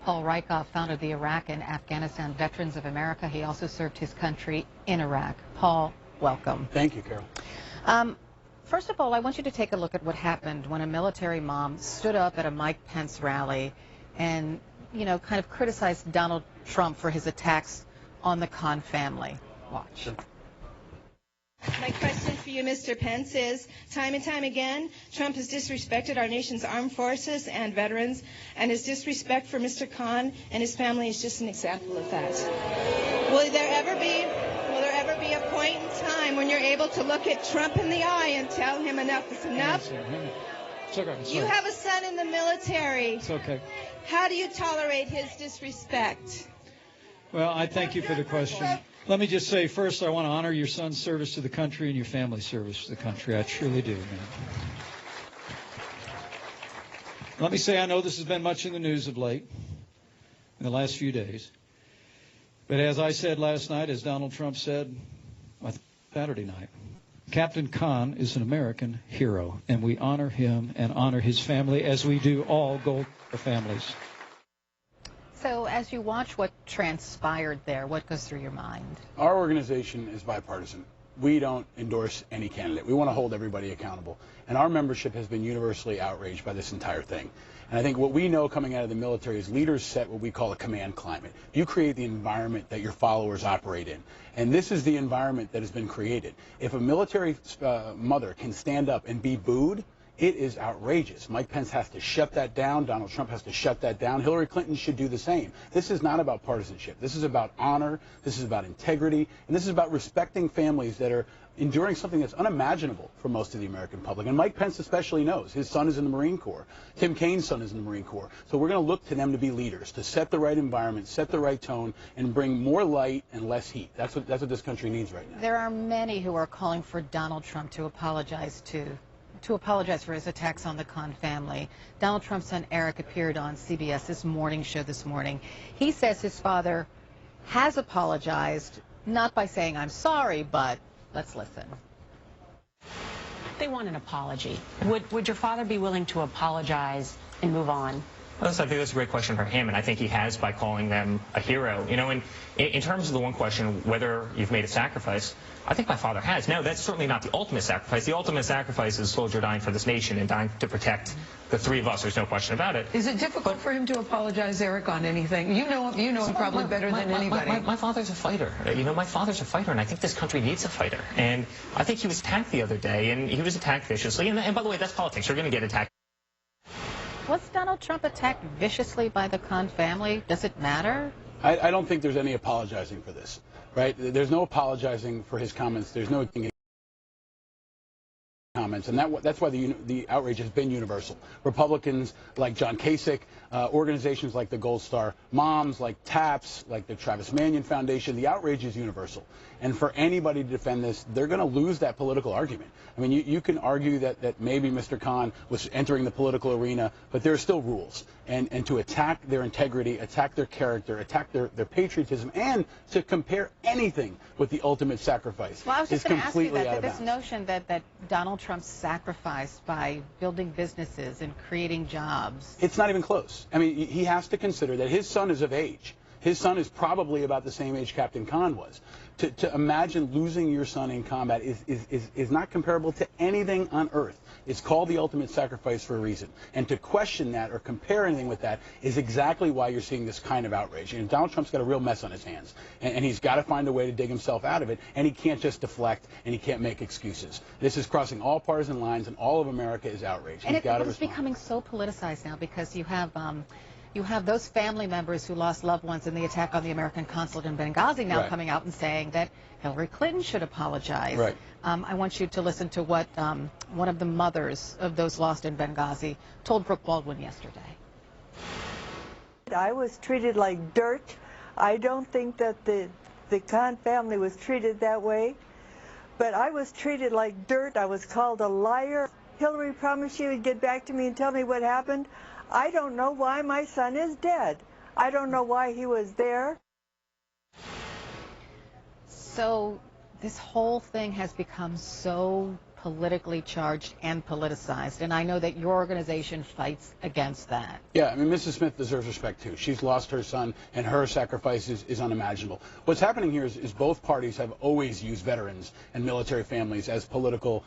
Paul Rykov founded the Iraq and Afghanistan Veterans of America. He also served his country in Iraq. Paul, welcome. Thank you, Carol. First of all, I want you to take a look at what happened when a military mom stood up at a Mike Pence rally and, kind of criticized Donald Trump for his attacks on the Khan family. Watch. Sure. My question for you, Mr. Pence, is time and time again, Trump has disrespected our nation's armed forces and veterans, and his disrespect for Mr. Khan and his family is just an example of that. Will there ever be a point in time when you're able to look at Trump in the eye and tell him enough is enough? It's okay. You have a son in the military. It's okay. How do you tolerate his disrespect? Well, I thank you for the question. Let me just say, first, I want to honor your son's service to the country and your family's service to the country. I truly do, man. Let me say, I know this has been much in the news of late, in the last few days. But as I said last night, as Donald Trump said Saturday night, Captain Khan is an American hero, and we honor him and honor his family as we do all Gold Star families. So as you watch what transpired there, what goes through your mind? Our organization is bipartisan. We don't endorse any candidate. We want to hold everybody accountable. And our membership has been universally outraged by this entire thing. And I think what we know coming out of the military is leaders set what we call a command climate. You create the environment that your followers operate in. And this is the environment that has been created. If a military mother can stand up and be booed, it is outrageous. Mike Pence has to shut that down. Donald Trump has to shut that down. Hillary Clinton should do the same. This is not about partisanship. This is about honor. This is about integrity. And this is about respecting families that are enduring something that's unimaginable for most of the American public. And Mike Pence especially knows. His son is in the Marine Corps. Tim Kaine's son is in the Marine Corps. So we're going to look to them to be leaders, to set the right environment, set the right tone, and bring more light and less heat. That's what this country needs right now. There are many who are calling for Donald Trump to apologize for his attacks on the Khan family. Donald Trump's son Eric appeared on CBS's morning show this morning. He says his father has apologized, not by saying I'm sorry, but let's listen. They want an apology. Would your father be willing to apologize and move on? Well, I think that's a great question for him, and I think he has by calling them a hero. And in terms of the one question, whether you've made a sacrifice, I think my father has. No, that's certainly not the ultimate sacrifice. The ultimate sacrifice is a soldier dying for this nation and dying to protect the three of us. There's no question about it. Is it difficult for him to apologize, Eric, on anything? You know him probably better than anybody. My father's a fighter. My father's a fighter, and I think this country needs a fighter. And I think he was attacked the other day, and he was attacked viciously. And by the way, that's politics. You're going to get attacked. Was Donald Trump attacked viciously by the Khan family? Does it matter? I don't think there's any apologizing for this, right? There's no apologizing for his comments. There's no comments, and that's why the outrage has been universal. Republicans like John Kasich, organizations like the Gold Star Moms, like TAPS, like the Travis Manion Foundation, the outrage is universal. And for anybody to defend this, they're going to lose that political argument. I mean, you can argue that maybe Mr. Khan was entering the political arena, but there are still rules. And to attack their integrity, attack their character, attack their patriotism, and to compare anything with the ultimate sacrifice is completely out of bounds. This notion that Donald Trump sacrificed by building businesses and creating jobs. It's not even close. I mean, he has to consider that his son is of age. His son is probably about the same age Captain Khan was. To imagine losing your son in combat is not comparable to anything on earth. It's called the ultimate sacrifice for a reason. And to question that or compare anything with that is exactly why you're seeing this kind of outrage. And Donald Trump's got a real mess on his hands. And he's got to find a way to dig himself out of it. And he can't just deflect, and he can't make excuses. This is crossing all partisan lines, and all of America is outraged. And it's becoming so politicized now because you have those family members who lost loved ones in the attack on the American consulate in Benghazi now coming out and saying that Hillary Clinton should apologize. Right. I want you to listen to what one of the mothers of those lost in Benghazi told Brooke Baldwin yesterday. I was treated like dirt. I don't think that the Khan family was treated that way, but I was treated like dirt. I was called a liar. Hillary promised she would get back to me and tell me what happened. I don't know why my son is dead. I don't know why he was there. So this whole thing has become so politically charged and politicized, and I know that your organization fights against that. Yeah, I mean, Mrs. Smith deserves respect, too. She's lost her son, and her sacrifice is unimaginable. What's happening here is both parties have always used veterans and military families as political